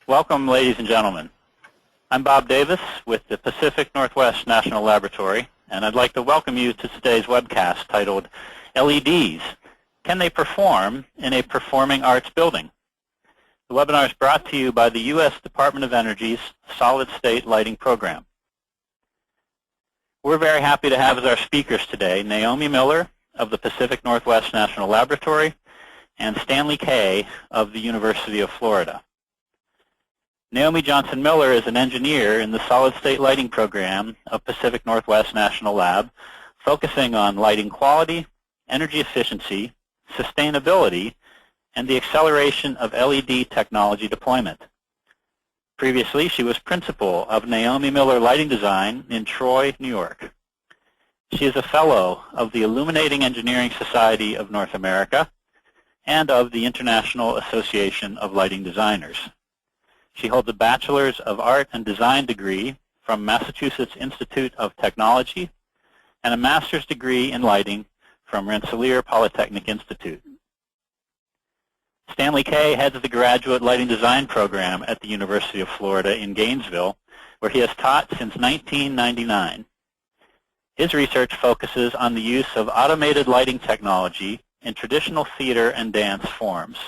Welcome, ladies and gentlemen. I'm Bob Davis with the Pacific Northwest National Laboratory, and I'd like to welcome you to today's webcast titled LEDs, Can They Perform in a Performing Arts Building? The webinar is brought to you by the U.S. Department of Energy's Solid State Lighting Program. We're very happy to have as our speakers today Naomi Miller of the Pacific Northwest National Laboratory and Stanley Kaye of the University of Florida. Naomi Johnson Miller is an engineer in the Solid State Lighting Program of Pacific Northwest National Lab, focusing on lighting quality, energy efficiency, sustainability, and the acceleration of LED technology deployment. Previously, she was principal of Naomi Miller Lighting Design in Troy, New York. She is a fellow of the Illuminating Engineering Society of North America and of the International Association of Lighting Designers. She holds a Bachelor's of Art and Design degree from Massachusetts Institute of Technology and a master's degree in lighting from Rensselaer Polytechnic Institute. Stanley Kaye heads the Graduate Lighting Design Program at the University of Florida in Gainesville, where he has taught since 1999. His research focuses on the use of automated lighting technology in traditional theater and dance forms.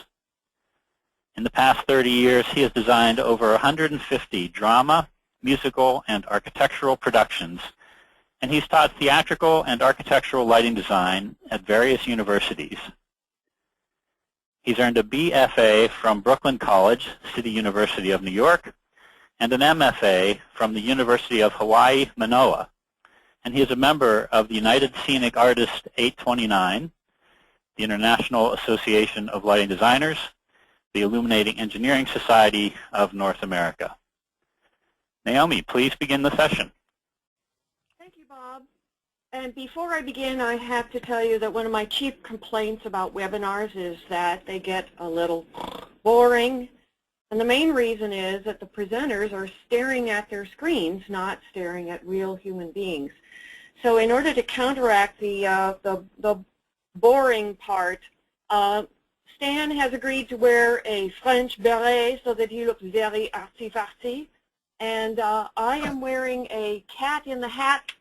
In the past 30 years, he has designed over 150 drama, musical, and architectural productions, and he's taught theatrical and architectural lighting design at various universities. He's earned a BFA from Brooklyn College, City University of New York, and an MFA from the University of Hawaii, Manoa, and he is a member of the United Scenic Artists 829, the International Association of Lighting Designers, the Illuminating Engineering Society of North America. Naomi, please begin the session. Thank you, Bob. And before I begin, I have to tell you that one of my chief complaints about webinars is that they get a little boring. And the main reason is that the presenters are staring at their screens, not staring at real human beings. So in order to counteract the boring part, Stan has agreed to wear a French beret so that he looks very artsy-fartsy. And I am wearing a cat in the hat.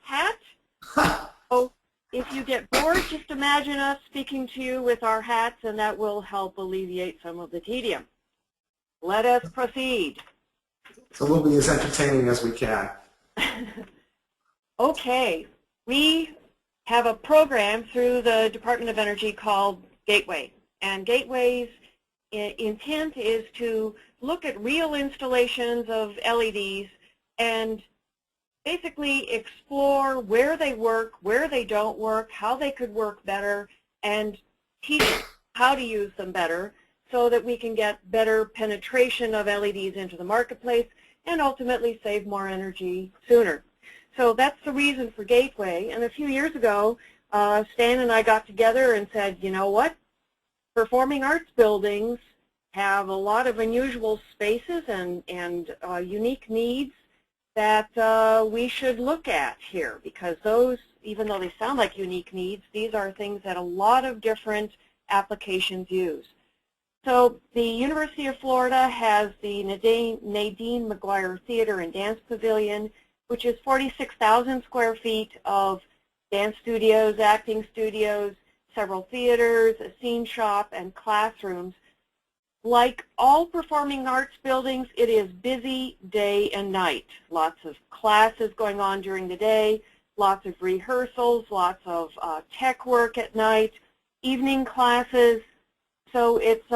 So if you get bored, just imagine us speaking to you with our hats, and that will help alleviate some of the tedium. Let us proceed. So we'll be as entertaining as we can. Okay. We have a program through the Department of Energy called Gateway. And Gateway's intent is to look at real installations of LEDs and basically explore where they work, where they don't work, how they could work better, and teach how to use them better so that we can get better penetration of LEDs into the marketplace and ultimately save more energy sooner. So that's the reason for Gateway. And a few years ago, Stan and I got together and said, you know what? Performing arts buildings have a lot of unusual spaces and unique needs that we should look at here, because those, even though they sound like unique needs, these are things that a lot of different applications use. So the University of Florida has the Nadine McGuire Theater and Dance Pavilion, which is 46,000 square feet of dance studios, acting studios, several theaters, a scene shop, and classrooms. Like all performing arts buildings, it is busy day and night. Lots of classes going on during the day, lots of rehearsals, lots of tech work at night, evening classes. So it's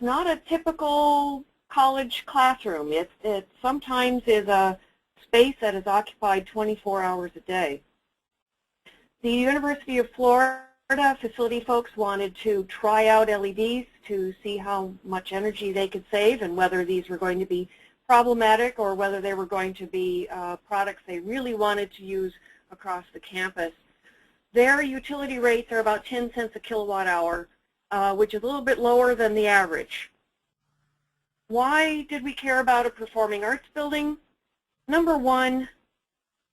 not a typical college classroom. It sometimes is a space that is occupied 24 hours a day. The University of Florida facility folks wanted to try out LEDs to see how much energy they could save and whether these were going to be problematic or whether they were going to be products they really wanted to use across the campus. Their utility rates are about 10 cents a kilowatt hour, which is a little bit lower than the average. Why did we care about a performing arts building? Number one,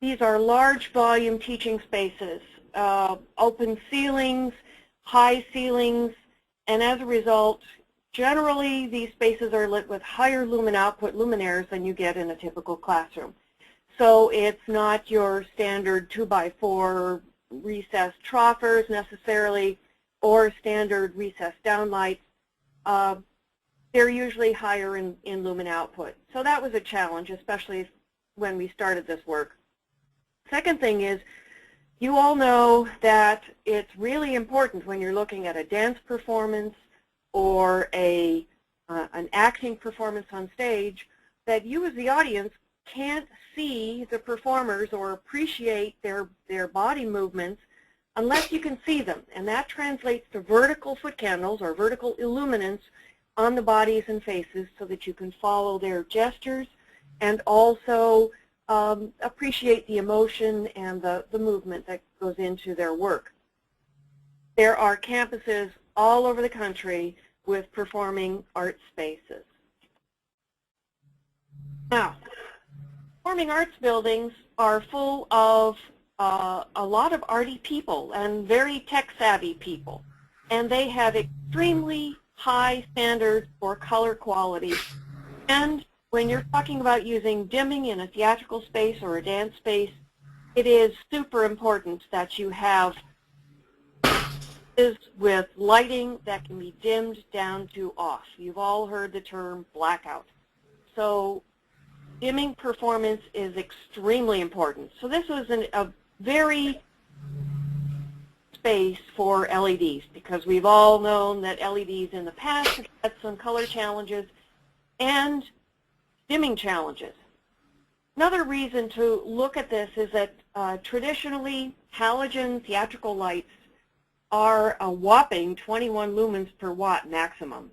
these are large volume teaching spaces. Open ceilings, high ceilings, and as a result, generally these spaces are lit with higher lumen output luminaires than you get in a typical classroom. So it's not your standard 2x4 recessed troffers necessarily, or standard recessed downlights. They're usually higher in lumen output. So that was a challenge, especially when we started this work. Second thing is, you all know that it's really important when you're looking at a dance performance or an acting performance on stage that you as the audience can't see the performers or appreciate their body movements unless you can see them. And that translates to vertical foot candles or vertical illuminance on the bodies and faces so that you can follow their gestures and also appreciate the emotion and the movement that goes into their work. There are campuses all over the country with performing arts spaces. Now, performing arts buildings are full of a lot of arty people and very tech-savvy people, and they have extremely high standards for color quality. And when you're talking about using dimming in a theatrical space or a dance space, it is super important that you have with lighting that can be dimmed down to off. You've all heard the term blackout. So dimming performance is extremely important. So this was a very space for LEDs, because we've all known that LEDs in the past have had some color challenges and dimming challenges. Another reason to look at this is that traditionally halogen theatrical lights are a whopping 21 lumens per watt maximum.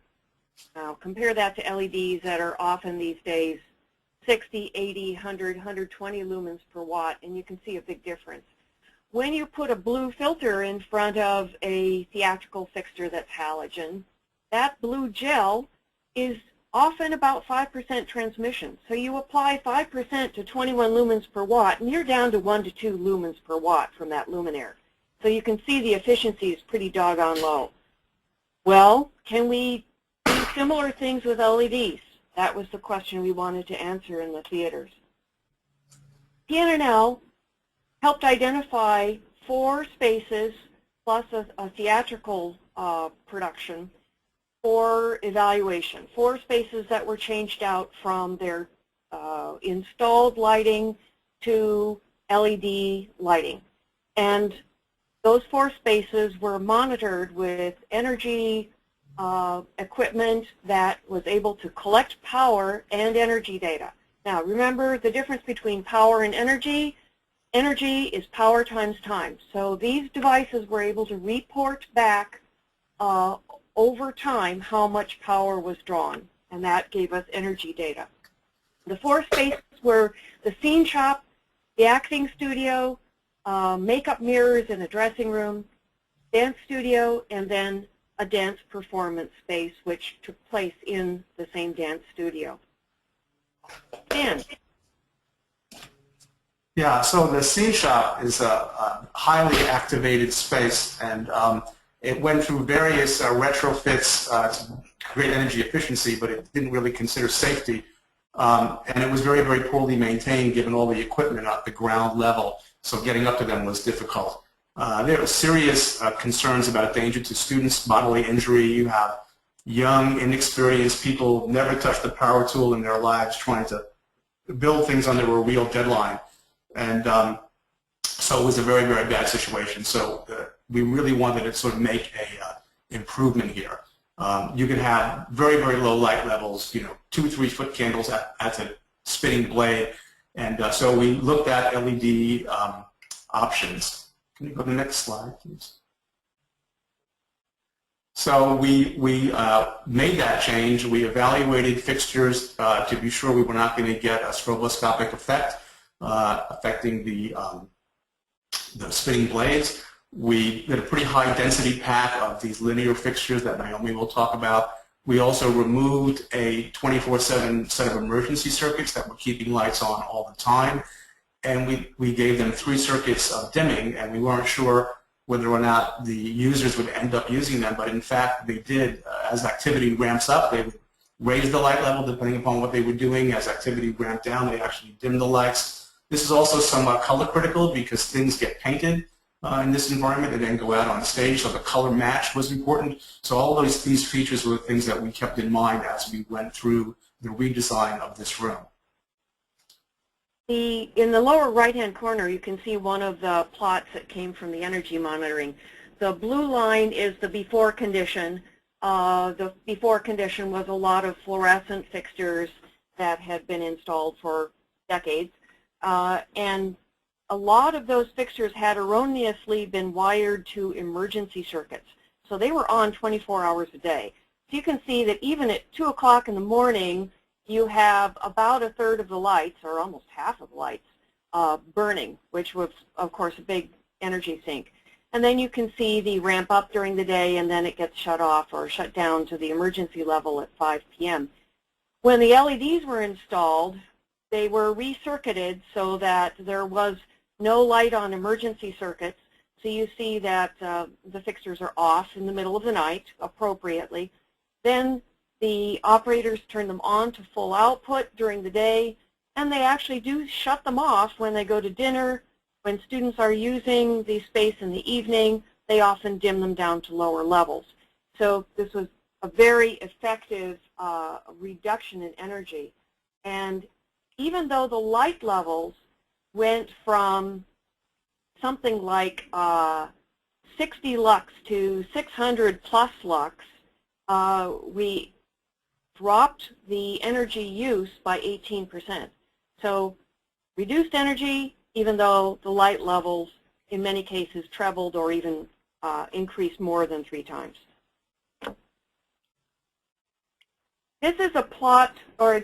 Now compare that to LEDs that are often these days 60, 80, 100, 120 lumens per watt, and you can see a big difference. When you put a blue filter in front of a theatrical fixture that's halogen, that blue gel is often about 5% transmission. So you apply 5% to 21 lumens per watt, and you're down to 1 to 2 lumens per watt from that luminaire. So you can see the efficiency is pretty doggone low. Well, can we do similar things with LEDs? That was the question we wanted to answer in the theaters. PNNL helped identify 4 spaces plus a theatrical production for evaluation. 4 spaces that were changed out from their installed lighting to LED lighting. And those 4 spaces were monitored with energy equipment that was able to collect power and energy data. Now remember the difference between power and energy. Energy is power times time. So these devices were able to report back over time how much power was drawn, and that gave us energy data. The 4 spaces were the scene shop, the acting studio, makeup mirrors in a dressing room, dance studio, and then a dance performance space which took place in the same dance studio. Dan. Yeah, so the scene shop is a highly activated space, and it went through various retrofits to create energy efficiency, but it didn't really consider safety. And it was very, very poorly maintained given all the equipment at the ground level, so getting up to them was difficult. There are serious concerns about danger to students, bodily injury. You have young, inexperienced people, never touched the power tool in their lives, trying to build things under a real deadline. And so it was a very, very bad situation. So we really wanted to sort of make a improvement here. You can have very, very low light levels, 2 or 3 foot candles at a spinning blade. And so we looked at LED options. Can you go to the next slide, please? So we made that change. We evaluated fixtures to be sure we were not going to get a stroboscopic effect affecting the spinning blades. We did a pretty high density pack of these linear fixtures that Naomi will talk about. We also removed a 24/7 set of emergency circuits that were keeping lights on all the time. And we gave them 3 circuits of dimming, and we weren't sure whether or not the users would end up using them, but in fact they did. As activity ramps up, they would raise the light level depending upon what they were doing. As activity ramped down, they actually dimmed the lights. This is also somewhat color critical because things get painted in this environment and then go out on the stage, so the color match was important. So all of these features were things that we kept in mind as we went through the redesign of this room. In the lower right-hand corner, you can see one of the plots that came from the energy monitoring. The blue line is the before condition. The before condition was a lot of fluorescent fixtures that had been installed for decades. And a lot of those fixtures had erroneously been wired to emergency circuits. So they were on 24 hours a day. So you can see that even at 2 o'clock in the morning, you have about a third of the lights, or almost half of the lights, burning, which was, of course, a big energy sink. And then you can see the ramp up during the day, and then it gets shut off or shut down to the emergency level at 5 p.m. When the LEDs were installed, they were recircuited so that there was no light on emergency circuits. So you see that the fixtures are off in the middle of the night appropriately. Then the operators turn them on to full output during the day, and they actually do shut them off when they go to dinner. When students are using the space in the evening, they often dim them down to lower levels. So this was a very effective reduction in energy. And even though the light levels went from something like 60 lux to 600 plus lux, we dropped the energy use by 18%. So reduced energy, even though the light levels in many cases trebled or even increased more than 3 times. This is a plot or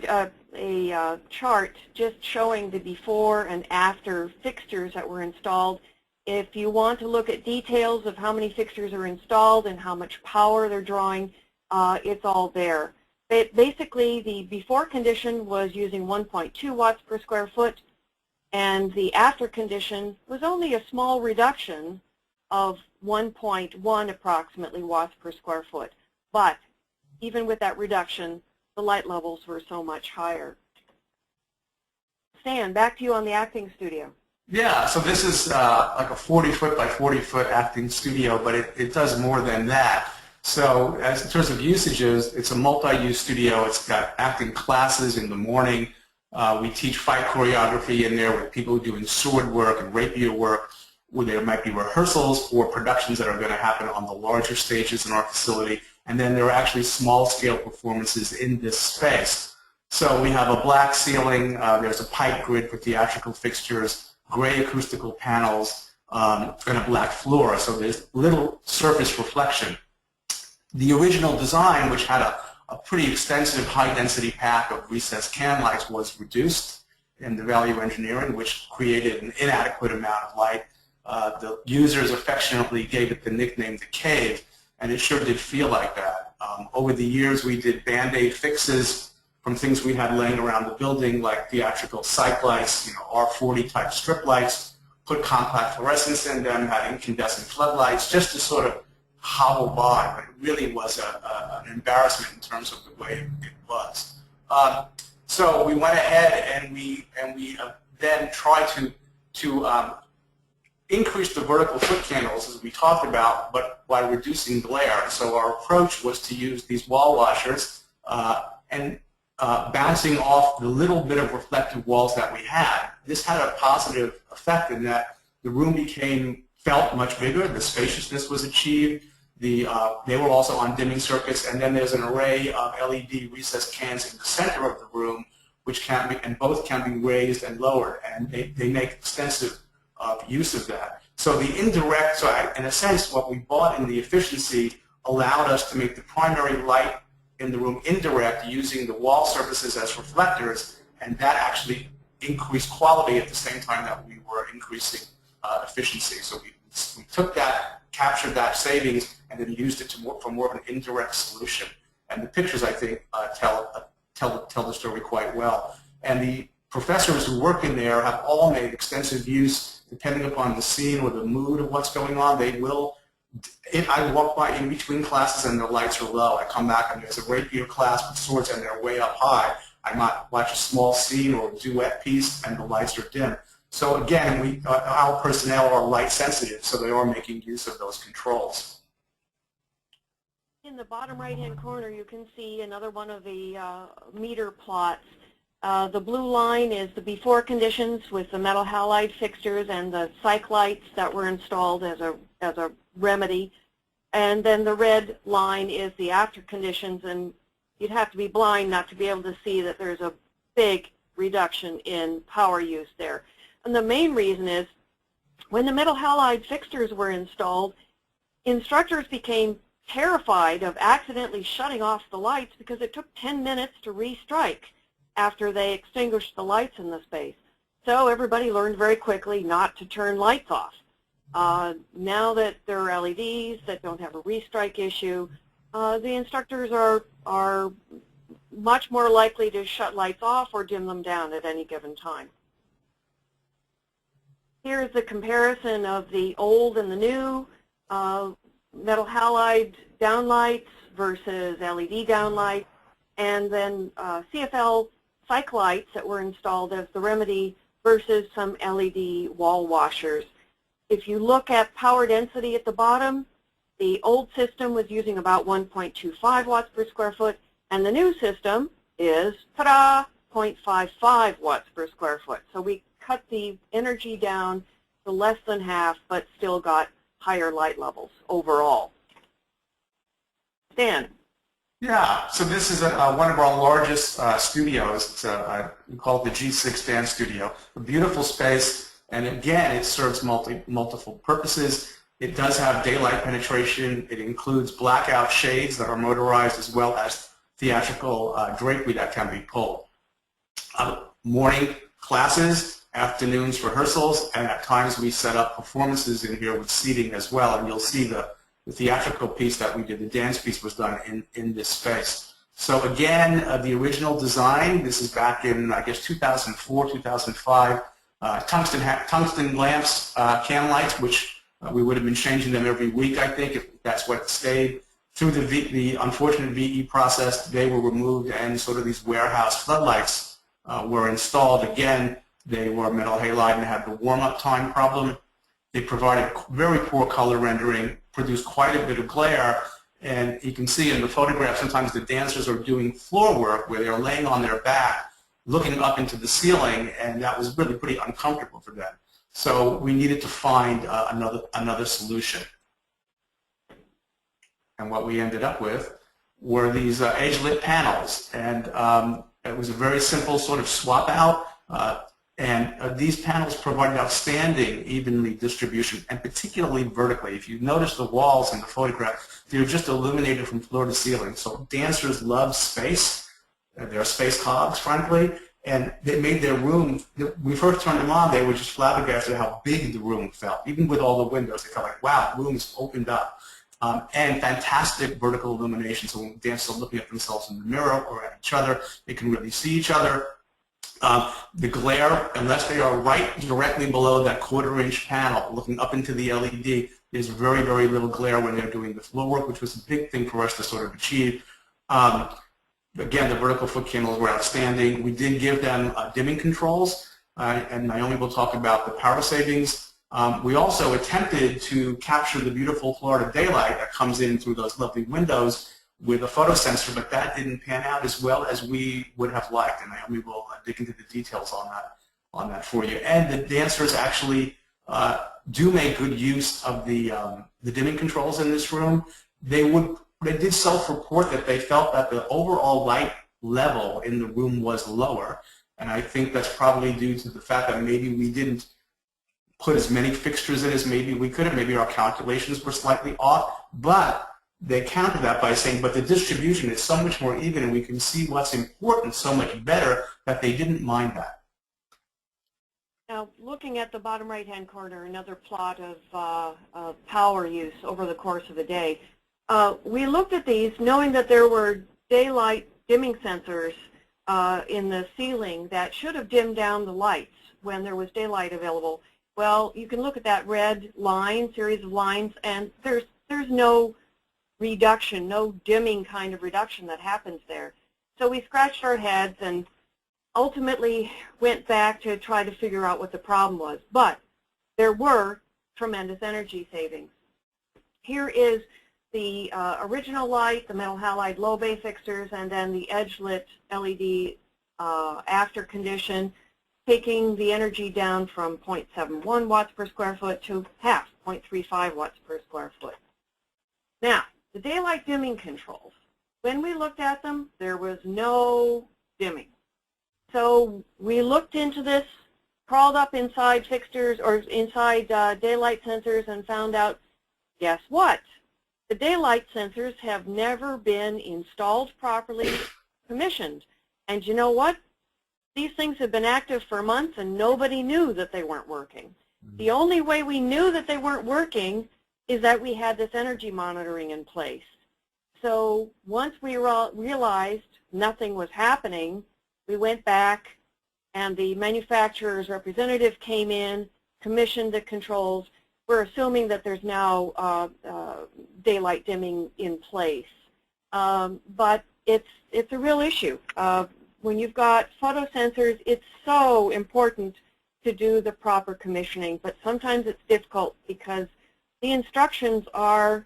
a chart just showing the before and after fixtures that were installed. If you want to look at details of how many fixtures are installed and how much power they're drawing, it's all there. Basically, the before condition was using 1.2 watts per square foot, and the after condition was only a small reduction of 1.1 approximately watts per square foot. But even with that reduction, the light levels were so much higher. Stan, back to you on the acting studio. Yeah, so this is like a 40-foot by 40-foot acting studio, but it does more than that. So as in terms of usages, it's a multi-use studio. It's got acting classes in the morning. We teach fight choreography in there with people doing sword work and rapier work, where there might be rehearsals for productions that are going to happen on the larger stages in our facility. And then there are actually small-scale performances in this space. So we have a black ceiling. There's a pipe grid for theatrical fixtures, gray acoustical panels, and a black floor. So there's little surface reflection. The original design, which had a pretty extensive high-density pack of recessed can lights, was reduced in the value engineering, which created an inadequate amount of light. The users affectionately gave it the nickname the cave, and it sure did feel like that. Over the years, we did Band-Aid fixes from things we had laying around the building, like theatrical sidelights, R40 type strip lights, put compact fluorescence in them, had incandescent floodlights, just to sort of hobble by, but it really was an embarrassment in terms of the way it was. So we went ahead and we then tried to increase the vertical foot candles, as we talked about, but by reducing glare. So our approach was to use these wall washers and bouncing off the little bit of reflective walls that we had. This had a positive effect in that the room felt much bigger, the spaciousness was achieved, they were also on dimming circuits, and then there's an array of LED recessed cans in the center of the room, which can be, and both can be raised and lowered, and they make extensive use of that. So the indirect, so in a sense, what we bought in the efficiency allowed us to make the primary light in the room indirect using the wall surfaces as reflectors, and that actually increased quality at the same time that we were increasing efficiency. So we took that, captured that savings, and then used it for more of an indirect solution. And the pictures, I think, tell the story quite well. And professors who work in there have all made extensive use, depending upon the scene or the mood of what's going on. They will. I walk by in between classes and the lights are low. I come back and there's a rapier class with swords and they're way up high. I might watch a small scene or a duet piece and the lights are dim. So again, our personnel are light sensitive, so they are making use of those controls. In the bottom right-hand corner, you can see another one of the meter plots. The blue line is the before conditions with the metal halide fixtures and the cyc lights that were installed as a remedy. And then the red line is the after conditions, and you'd have to be blind not to be able to see that there's a big reduction in power use there. And the main reason is when the metal halide fixtures were installed, instructors became terrified of accidentally shutting off the lights because it took 10 minutes to restrike after they extinguished the lights in the space. So everybody learned very quickly not to turn lights off. Now that there are LEDs that don't have a restrike issue, the instructors are much more likely to shut lights off or dim them down at any given time. Here's the comparison of the old and the new metal halide downlights versus LED downlights, and then CFL cyc lights that were installed as the remedy versus some LED wall washers. If you look at power density at the bottom, the old system was using about 1.25 watts per square foot, and the new system is, ta-da, 0.55 watts per square foot. So we cut the energy down to less than half, but still got higher light levels overall. Dan. Yeah, so this is one of our largest studios. It's we call it the G6 Dance Studio. A beautiful space, and again, it serves multiple purposes. It does have daylight penetration. It includes blackout shades that are motorized, as well as theatrical drapery that can be pulled. Morning classes, afternoons rehearsals, and at times we set up performances in here with seating as well, and you'll see the theatrical piece that we did, the dance piece, was done in this space. So again, the original design, this is back in, I guess, 2004, 2005, tungsten lamps, can lights, which we would have been changing them every week, I think, if that's what stayed. Through the unfortunate VE process, they were removed, and sort of these warehouse floodlights were installed. Again, they were metal halide and had the warm-up time problem. They provided very poor color rendering, produced quite a bit of glare, and you can see in the photograph sometimes the dancers are doing floor work where they're laying on their back, looking up into the ceiling, and that was really pretty uncomfortable for them. So we needed to find another solution. And what we ended up with were these edge-lit panels, and it was a very simple sort of swap out. And these panels provided outstanding evenly distribution, and particularly vertically. If you notice the walls in the photograph, they're just illuminated from floor to ceiling. So dancers love space. They're space hogs, frankly, and they made their room, when we first turned them on, they were just flabbergasted at how big the room felt. Even with all the windows, they felt like, wow, the room is opened up. And fantastic vertical illumination, so when dancers are looking at themselves in the mirror or at each other, they can really see each other. The glare, unless they are right directly below that quarter-inch panel looking up into the LED, there's very, very little glare when they're doing the floor work, which was a big thing for us to sort of achieve. Again, the vertical foot candles were outstanding. We did give them dimming controls, and Naomi will talk about the power savings. We also attempted to capture the beautiful Florida daylight that comes in through those lovely windows with a photosensor, but that didn't pan out as well as we would have liked, and Naomi will dig into the details on that for you. And the dancers actually do make good use of the dimming controls in this room. They did self-report that they felt that the overall light level in the room was lower, and I think that's probably due to the fact that maybe we didn't put as many fixtures in as maybe we could have. Maybe our calculations were slightly off, but they counter that by saying, but the distribution is so much more even, and we can see what's important so much better, that they didn't mind that. Now, looking at the bottom right-hand corner, another plot of power use over the course of the day. We looked at these knowing that there were daylight dimming sensors in the ceiling that should have dimmed down the lights when there was daylight available. Well, you can look at that red line, series of lines, and there's no reduction, no dimming kind of reduction that happens there. So we scratched our heads and ultimately went back to try to figure out what the problem was. But there were tremendous energy savings. Here is the original light, the metal halide low bay fixtures, and then the edge-lit LED after condition, taking the energy down from 0.71 watts per square foot to half, 0.35 watts per square foot. Now, the daylight dimming controls, when we looked at them, there was no dimming. So we looked into this, crawled up inside fixtures or inside daylight sensors and found out, guess what? The daylight sensors have never been installed properly, commissioned. And you know what? These things have been active for months and nobody knew that they weren't working. The only way we knew that they weren't working is that we had this energy monitoring in place. So once we realized nothing was happening, we went back and the manufacturer's representative came in, commissioned the controls. We're assuming that there's now daylight dimming in place. But it's a real issue. When you've got photosensors, it's so important to do the proper commissioning, but sometimes it's difficult because the instructions are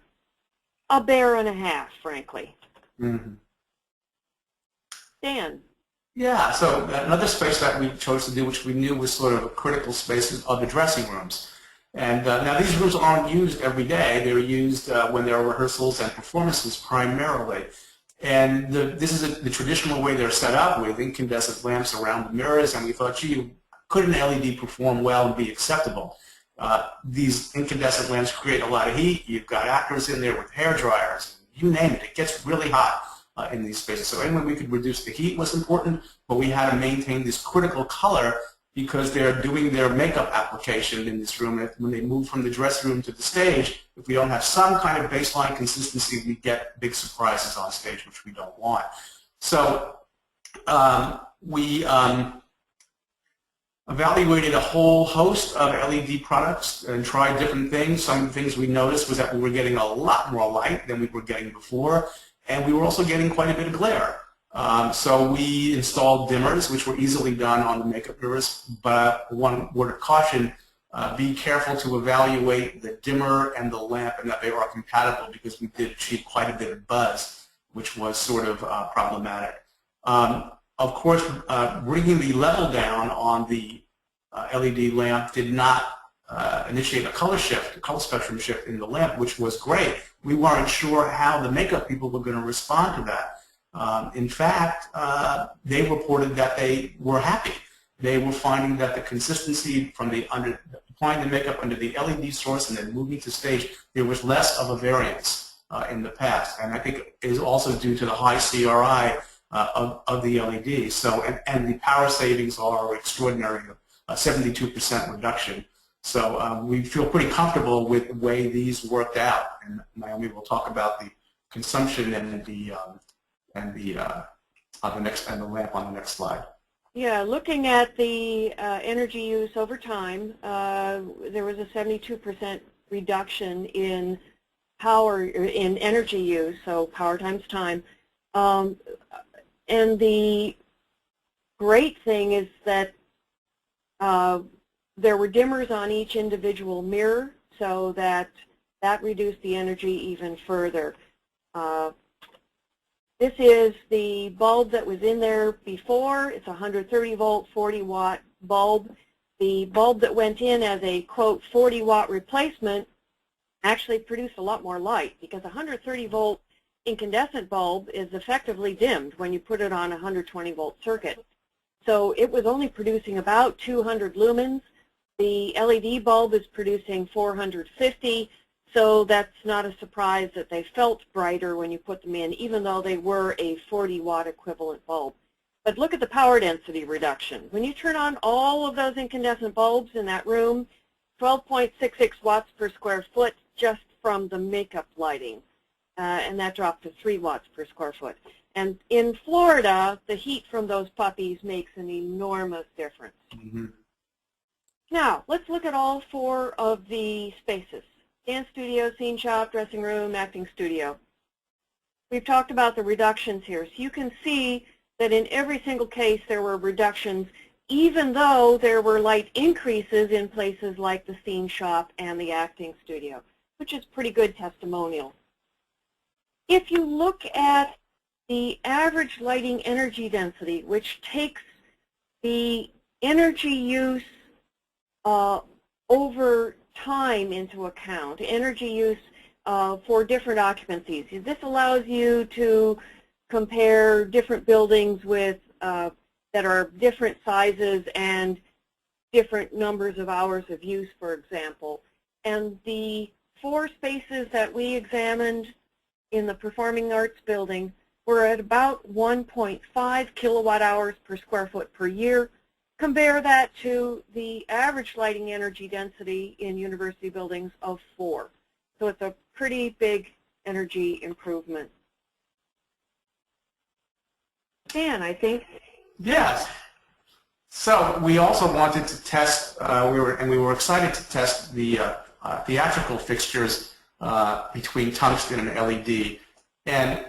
a bear and a half, frankly. Mm-hmm. Dan? Yeah, so another space that we chose to do, which we knew was sort of a critical space, are the dressing rooms. And now these rooms aren't used every day. They're used when there are rehearsals and performances primarily. And this is the traditional way they're set up with incandescent lamps around the mirrors, and we thought, gee, could an LED perform well and be acceptable? These incandescent lamps create a lot of heat. You've got actors in there with hair dryers. You name it. It gets really hot in these spaces. So any way we could reduce the heat was important, but we had to maintain this critical color because they're doing their makeup application in this room. When they move from the dressing room to the stage, if we don't have some kind of baseline consistency, we get big surprises on stage, which we don't want. So we evaluated a whole host of LED products and tried different things. Some of the things we noticed was that we were getting a lot more light than we were getting before, and we were also getting quite a bit of glare. So we installed dimmers, which were easily done on the makeup mirrors, but one word of caution, be careful to evaluate the dimmer and the lamp and that they are compatible, because we did achieve quite a bit of buzz, which was sort of problematic. Of course, bringing the level down on the LED lamp did not initiate a color shift, a color spectrum shift in the lamp, which was great. We weren't sure how the makeup people were going to respond to that. In fact, they reported that they were happy. They were finding that the consistency from applying the makeup under the LED source and then moving to stage, there was less of a variance in the past. And I think it is also due to the high CRI of the LED. So, and the power savings are extraordinary, a 72% reduction. So we feel pretty comfortable with the way these worked out. And Naomi will talk about the consumption and the lamp on the next slide. Yeah, looking at the energy use over time, there was a 72% reduction in power, in energy use, so power times time. And the great thing is that there were dimmers on each individual mirror, so that reduced the energy even further. This is the bulb that was in there before. It's a 130 volt, 40 watt bulb. The bulb that went in as a, quote, 40 watt replacement actually produced a lot more light, because a 130 volt incandescent bulb is effectively dimmed when you put it on a 120 volt circuit. So it was only producing about 200 lumens. The LED bulb is producing 450. So that's not a surprise that they felt brighter when you put them in, even though they were a 40 watt equivalent bulb. But look at the power density reduction. When you turn on all of those incandescent bulbs in that room, 12.66 watts per square foot just from the makeup lighting, and that dropped to 3 watts per square foot. And in Florida, the heat from those puppies makes an enormous difference. Mm-hmm. Now, let's look at all 4 of the spaces: dance studio, scene shop, dressing room, acting studio. We've talked about the reductions here. So you can see that in every single case there were reductions, even though there were light increases in places like the scene shop and the acting studio, which is pretty good testimonial. If you look at the average lighting energy density, which takes the energy use over time into account, energy use for different occupancies. This allows you to compare different buildings with that are different sizes and different numbers of hours of use, for example. And the 4 spaces that we examined in the Performing Arts Building were at about 1.5 kilowatt hours per square foot per year. Compare that to the average lighting energy density in university buildings of 4. So it's a pretty big energy improvement. Dan, I think. Yes. So we also wanted to test, we were excited to test the theatrical fixtures between tungsten and LED. And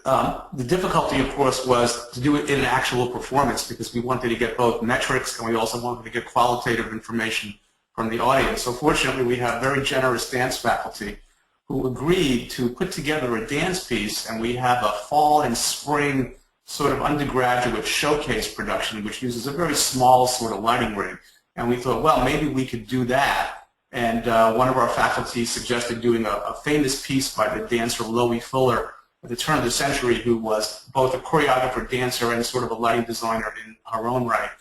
the difficulty, of course, was to do it in an actual performance, because we wanted to get both metrics and we also wanted to get qualitative information from the audience. So fortunately, we have very generous dance faculty who agreed to put together a dance piece, and we have a fall and spring sort of undergraduate showcase production, which uses a very small sort of lighting rig. And we thought, well, maybe we could do that. And one of our faculty suggested doing a famous piece by the dancer Loie Fuller at the turn of the century, who was both a choreographer, dancer, and sort of a lighting designer in her own right.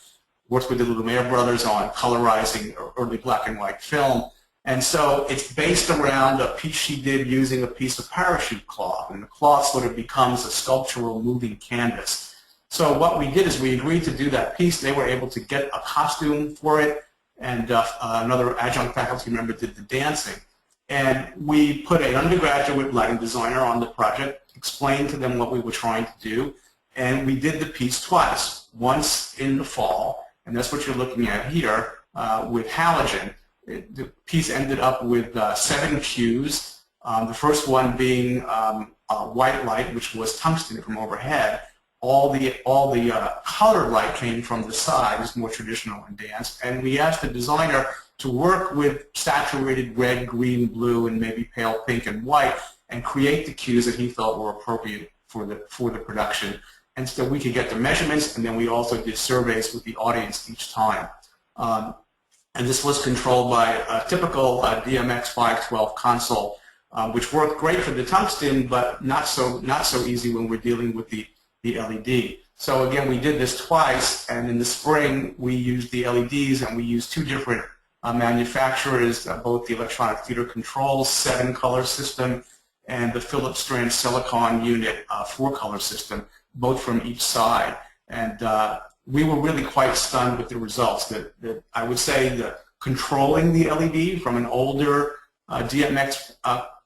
Worked with the Lumiere brothers on colorizing early black and white film. And so it's based around a piece she did using a piece of parachute cloth, and the cloth sort of becomes a sculptural moving canvas. So what we did is we agreed to do that piece. They were able to get a costume for it, and another adjunct faculty member did the dancing. And we put an undergraduate lighting designer on the project, explained to them what we were trying to do, and we did the piece twice, once in the fall, and that's what you're looking at here with halogen. The piece ended up with 7 cues, the first one being white light, which was tungsten from overhead. All the color light came from the side, is more traditional in dance, and we asked the designer to work with saturated red, green, blue, and maybe pale pink and white, and create the cues that he felt were appropriate for the production. And so we could get the measurements, and then we also did surveys with the audience each time. And this was controlled by a typical DMX 512 console, which worked great for the tungsten, but not so easy when we're dealing with the LED. So again, we did this twice, and in the spring we used the LEDs, and we used 2 different manufacturers, both the electronic theater controls 7-color system and the Philips Strand Silicon unit 4-color system, both from each side. And we were really quite stunned with the results. That I would say that controlling the LED from an older DMX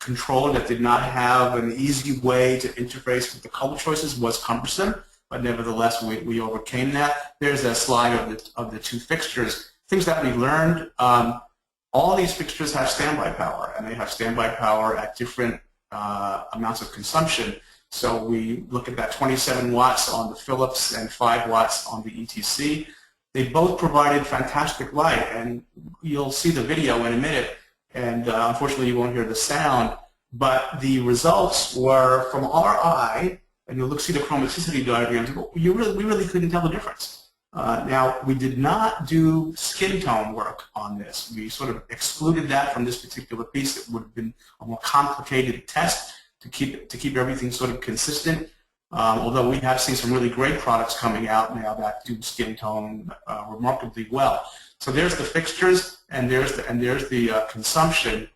controller that did not have an easy way to interface with the color choices was cumbersome, but nevertheless we overcame that. There's a slide of the 2 fixtures. Things that we learned, all these fixtures have standby power, and they have standby power at different amounts of consumption. So we look at that 27 watts on the Philips and 5 watts on the ETC. They both provided fantastic light, and you'll see the video in a minute, and unfortunately you won't hear the sound, but the results were, from our eye, and you'll see the chromaticity diagrams, we really couldn't tell the difference. Now, we did not do skin tone work on this. We sort of excluded that from this particular piece. It would have been a more complicated test to keep everything sort of consistent. Although we have seen some really great products coming out now that do skin tone remarkably well. So there's the fixtures, and there's the consumption,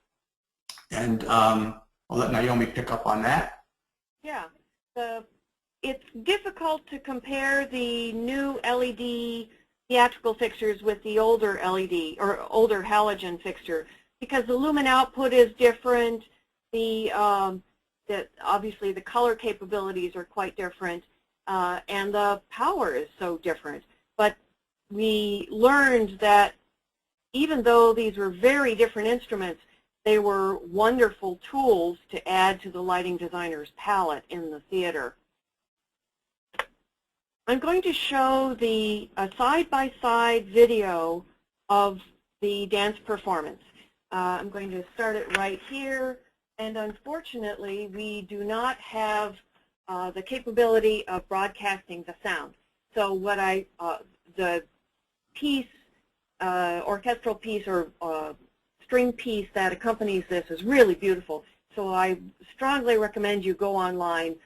and I'll let Naomi pick up on that. Yeah, it's difficult to compare the new LED theatrical fixtures with the older LED or older halogen fixture, because the lumen output is different. The that obviously the color capabilities are quite different, and the power is so different. But we learned that even though these were very different instruments, they were wonderful tools to add to the lighting designer's palette in the theater. I'm going to show a side-by-side video of the dance performance. I'm going to start it right here, and unfortunately we do not have the capability of broadcasting the sound. So what the piece, orchestral piece or string piece that accompanies this is really beautiful. So I strongly recommend you go online,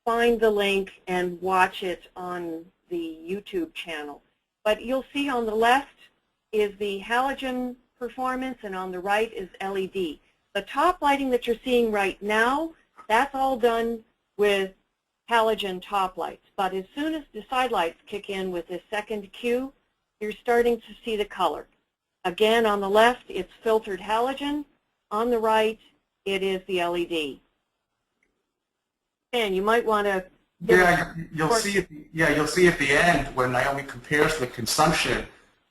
find the link, and watch it on the YouTube channel. But you'll see on the left is the halogen performance, and on the right is LED. The top lighting that you're seeing right now, that's all done with halogen top lights. But as soon as the side lights kick in with this second cue, you're starting to see the color. Again, on the left, it's filtered halogen. On the right, it is the LED. And you might want to... Yeah, you'll see at the end when Naomi compares the consumption.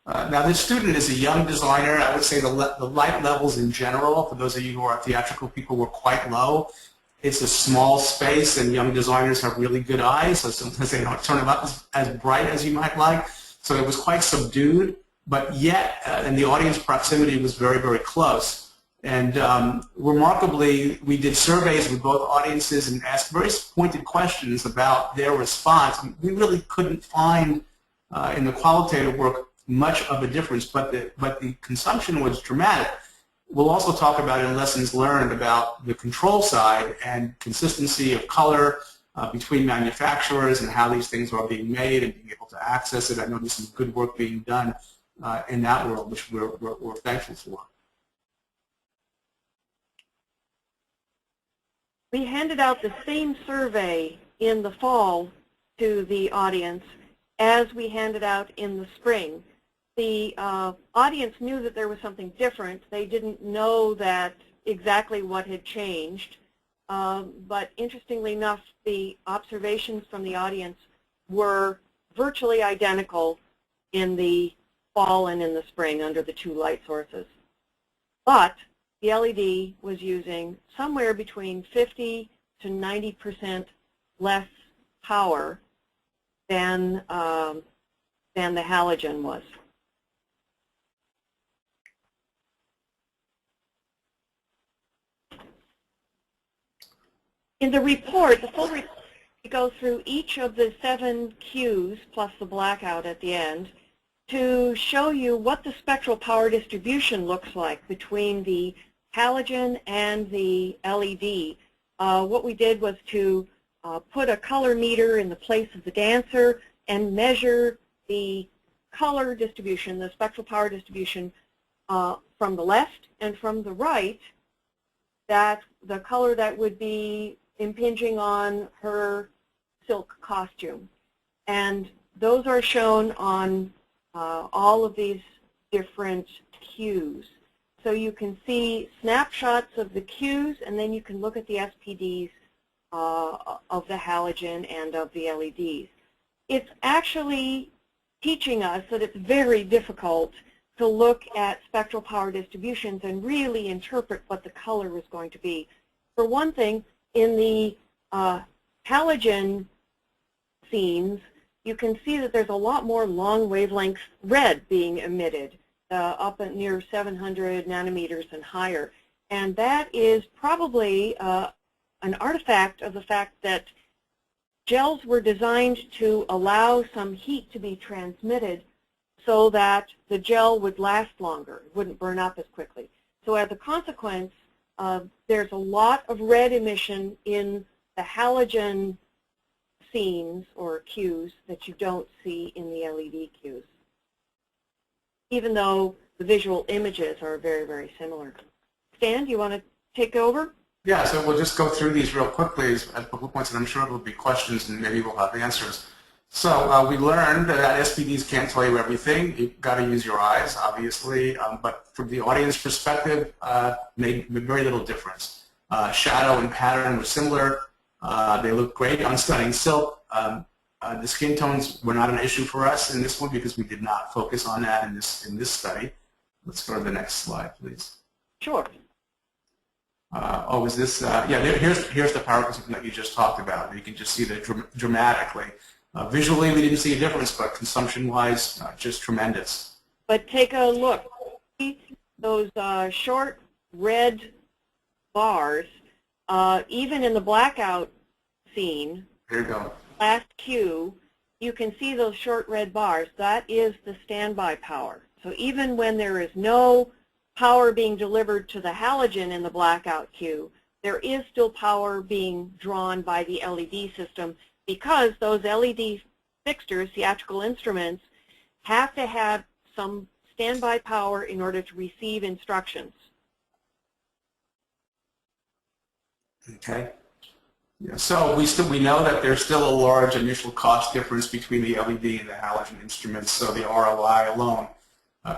Now, this student is a young designer. I would say the light levels in general, for those of you who are theatrical people, were quite low. It's a small space, and young designers have really good eyes, so sometimes they don't turn them up as bright as you might like. So it was quite subdued, but yet, and the audience proximity was very, very close. And remarkably, we did surveys with both audiences and asked very pointed questions about their response. We really couldn't find in the qualitative work much of a difference, but the consumption was dramatic. We'll also talk about in lessons learned about the control side and consistency of color between manufacturers and how these things are being made and being able to access it. I know there's some good work being done in that world, which we're thankful for. We handed out the same survey in the fall to the audience as we handed out in the spring. The audience knew that there was something different. They didn't know that exactly what had changed. But interestingly enough, the observations from the audience were virtually identical in the fall and in the spring under the two light sources. But the LED was using somewhere between 50 to 90% less power than the halogen was. In the report, the full report, we go through each of the 7 cues plus the blackout at the end to show you what the spectral power distribution looks like between the halogen and the LED. What we did was to put a color meter in the place of the dancer and measure the color distribution, the spectral power distribution from the left and from the right, that the color that would be impinging on her silk costume. And those are shown on all of these different cues. So you can see snapshots of the cues, and then you can look at the SPDs of the halogen and of the LEDs. It's actually teaching us that it's very difficult to look at spectral power distributions and really interpret what the color is going to be. For one thing, in the halogen scenes, you can see that there's a lot more long wavelength red being emitted, up at near 700 nanometers and higher. And that is probably an artifact of the fact that gels were designed to allow some heat to be transmitted so that the gel would last longer, it wouldn't burn up as quickly. So as a consequence, there's a lot of red emission in the halogen scenes or cues that you don't see in the LED cues, even though the visual images are very, very similar. Stan, do you want to take over? Yeah, so we'll just go through these real quickly as bullet points, and I'm sure there will be questions and maybe we'll have answers. So we learned that SPDs can't tell you everything. You've got to use your eyes, obviously, but from the audience perspective, made very little difference. Shadow and pattern were similar. They look great on stunning silk. The skin tones were not an issue for us in this one because we did not focus on that in this study. Let's go to the next slide, please. Sure. Oh, is this? Yeah, here's the power consumption that you just talked about. You can just see that dramatically. Visually, we didn't see a difference, but consumption-wise, just tremendous. But take a look. See those short red bars, even in the blackout scene. Here you go. Last cue, you can see those short red bars. That is the standby power. So even when there is no power being delivered to the halogen in the blackout cue, there is still power being drawn by the LED system because those LED fixtures, theatrical instruments, have to have some standby power in order to receive instructions. Okay. Yeah, so we know that there's still a large initial cost difference between the LED and the halogen instruments, so the ROI alone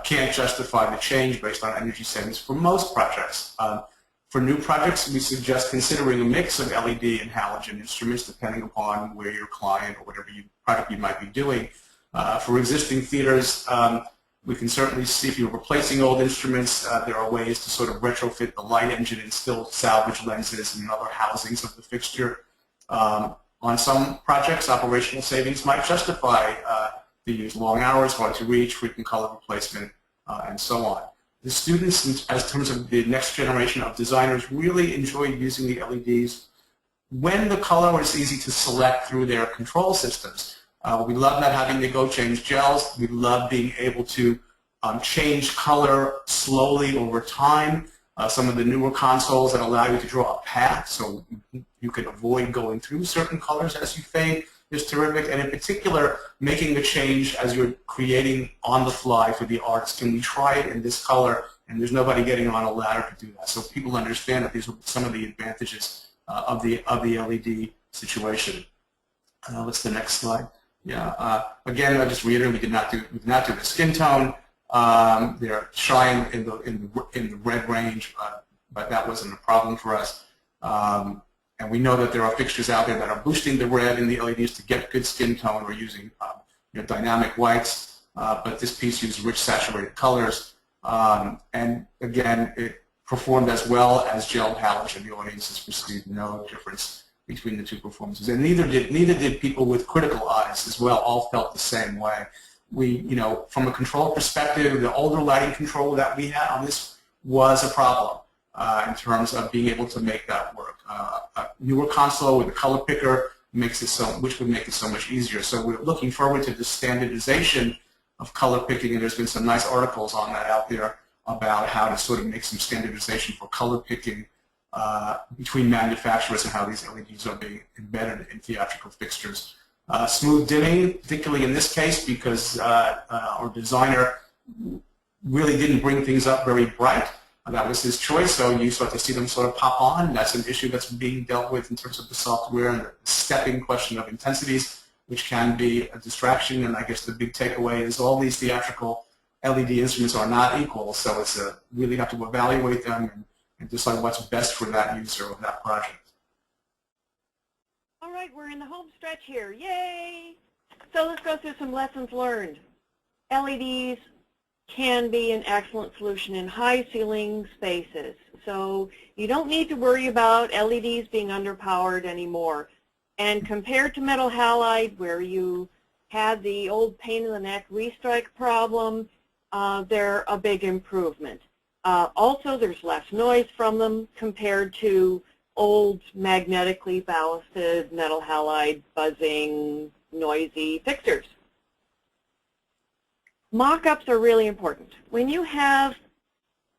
can't justify the change based on energy savings for most projects. For new projects, we suggest considering a mix of LED and halogen instruments depending upon where your client or whatever project you might be doing. For existing theaters, we can certainly see if you're replacing old instruments, there are ways to sort of retrofit the light engine and still salvage lenses and other housings of the fixture. On some projects, operational savings might justify the use long hours, hard to reach, frequent color replacement, and so on. The students, as terms of the next generation of designers, really enjoy using the LEDs when the color is easy to select through their control systems. We love not having to go change gels. We love being able to change color slowly over time. Some of the newer consoles that allow you to draw a path so you can avoid going through certain colors as you fade is terrific. And in particular, making a change as you're creating on the fly for the artist. Can we try it in this color? And there's nobody getting on a ladder to do that. So people understand that these are some of the advantages of the LED situation. What's the next slide? Yeah. Again, I just reiterate, we did not do the skin tone. They're shying in the red range, but that wasn't a problem for us. And we know that there are fixtures out there that are boosting the red in the LEDs to get good skin tone or using dynamic whites. But this piece used rich saturated colors, and again, it performed as well as gel halogen. The audiences perceived no difference between the two performances, and neither did people with critical eyes as well. All felt the same way. We, from a control perspective, the older lighting control that we had on this was a problem in terms of being able to make that work. A newer console with a color picker makes it which would make it so much easier. So we're looking forward to the standardization of color picking, and there's been some nice articles on that out there about how to sort of make some standardization for color picking between manufacturers and how these LEDs are being embedded in theatrical fixtures. Smooth dimming, particularly in this case, because our designer really didn't bring things up very bright. That was his choice, so you start to see them sort of pop on. That's an issue that's being dealt with in terms of the software and the stepping question of intensities, which can be a distraction. And I guess the big takeaway is all these theatrical LED instruments are not equal, so it's really have to evaluate them and decide what's best for that user or that project. All right, we're in the home stretch here. Yay! So let's go through some lessons learned. LEDs can be an excellent solution in high ceiling spaces. So you don't need to worry about LEDs being underpowered anymore. And compared to metal halide, where you had the old pain in the neck restrike problem, they're a big improvement. Also, there's less noise from them compared to old magnetically ballasted metal halide buzzing noisy fixtures. Mock-ups are really important. When you have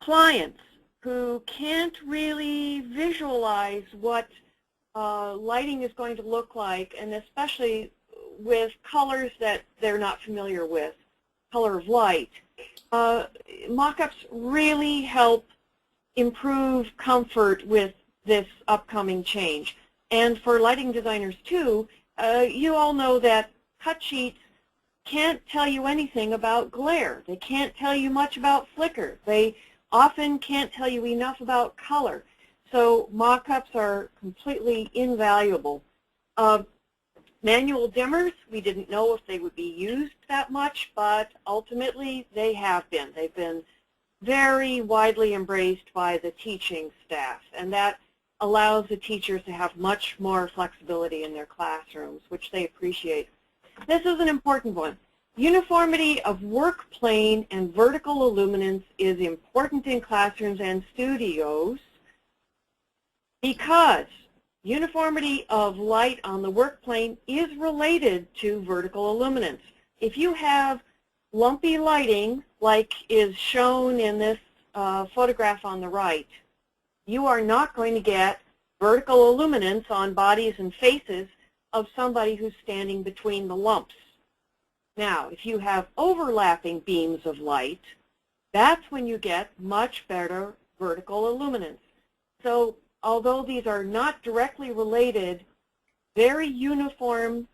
clients who can't really visualize what lighting is going to look like, and especially with colors that they're not familiar with, color of light, mock-ups really help improve comfort with this upcoming change. And for lighting designers too, you all know that cut sheets can't tell you anything about glare. They can't tell you much about flicker. They often can't tell you enough about color. So mock-ups are completely invaluable. Manual dimmers, we didn't know if they would be used that much, but ultimately they have been. They've been very widely embraced by the teaching staff, and that allows the teachers to have much more flexibility in their classrooms, which they appreciate. This is an important one. Uniformity of work plane and vertical illuminance is important in classrooms and studios because uniformity of light on the work plane is related to vertical illuminance. If you have lumpy lighting, like is shown in this photograph on the right, you are not going to get vertical illuminance on bodies and faces of somebody who's standing between the lumps. Now, if you have overlapping beams of light, that's when you get much better vertical illuminance. So although these are not directly related, very uniform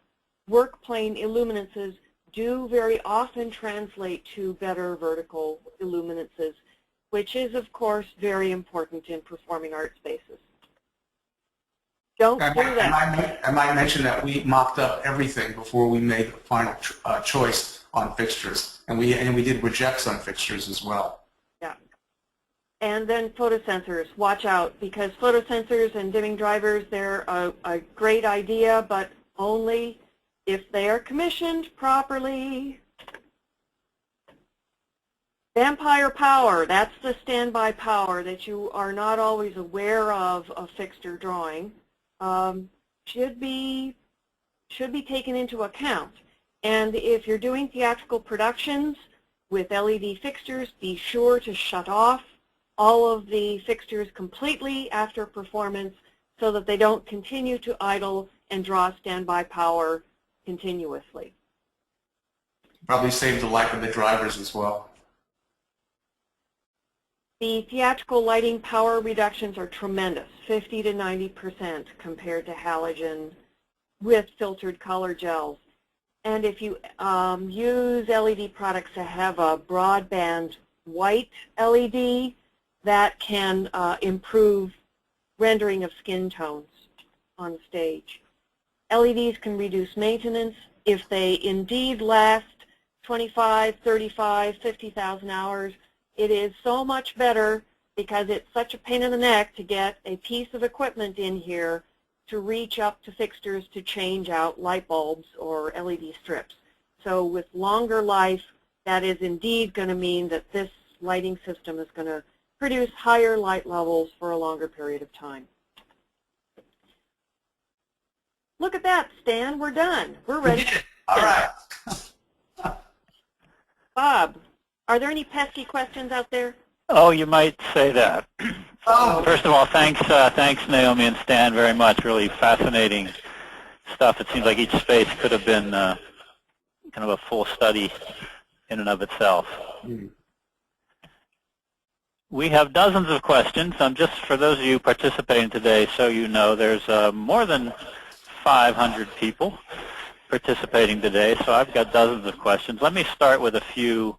work plane illuminances do very often translate to better vertical illuminances, which is, of course, very important in performing art spaces. Don't do that. I might mention that we mocked up everything before we made the final choice on fixtures, and we did rejects on fixtures as well. Yeah. And then photosensors, watch out, because photosensors and dimming drivers, they're a great idea, but only if they are commissioned properly. Vampire power, that's the standby power that you are not always aware of a fixture drawing. Should be taken into account. And if you're doing theatrical productions with LED fixtures, be sure to shut off all of the fixtures completely after performance so that they don't continue to idle and draw standby power continuously. Probably save the life of the drivers as well. The theatrical lighting power reductions are tremendous, 50 to 90% compared to halogen with filtered color gels. And if you use LED products that have a broadband white LED, that can improve rendering of skin tones on stage. LEDs can reduce maintenance if they indeed last 25, 35, 50,000 hours. It is so much better because it's such a pain in the neck to get a piece of equipment in here to reach up to fixtures to change out light bulbs or LED strips. So with longer life, that is indeed going to mean that this lighting system is going to produce higher light levels for a longer period of time. Look at that, Stan. We're done. We're ready. All right. Bob, are there any pesky questions out there? Oh, you might say that. Oh. First of all, thanks Naomi and Stan very much. Really fascinating stuff. It seems like each space could have been kind of a full study in and of itself. Mm. We have dozens of questions. Just for those of you participating today, so you know, there's more than 500 people participating today, so I've got dozens of questions. Let me start with a few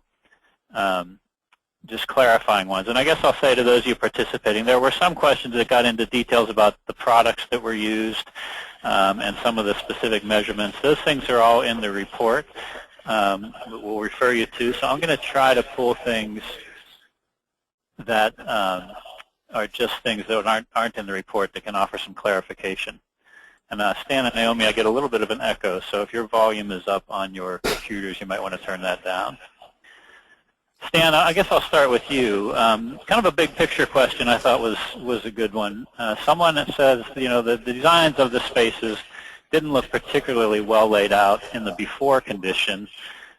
just clarifying ones. And I guess I'll say to those of you participating, there were some questions that got into details about the products that were used and some of the specific measurements. Those things are all in the report we'll refer you to. So I'm going to try to pull things that are just things that aren't in the report that can offer some clarification. And Stan and Naomi, I get a little bit of an echo, so if your volume is up on your computers, you might want to turn that down. Stan, I guess I'll start with you. Kind of a big picture question I thought was a good one. Someone that says, you know, the designs of the spaces didn't look particularly well laid out in the before condition.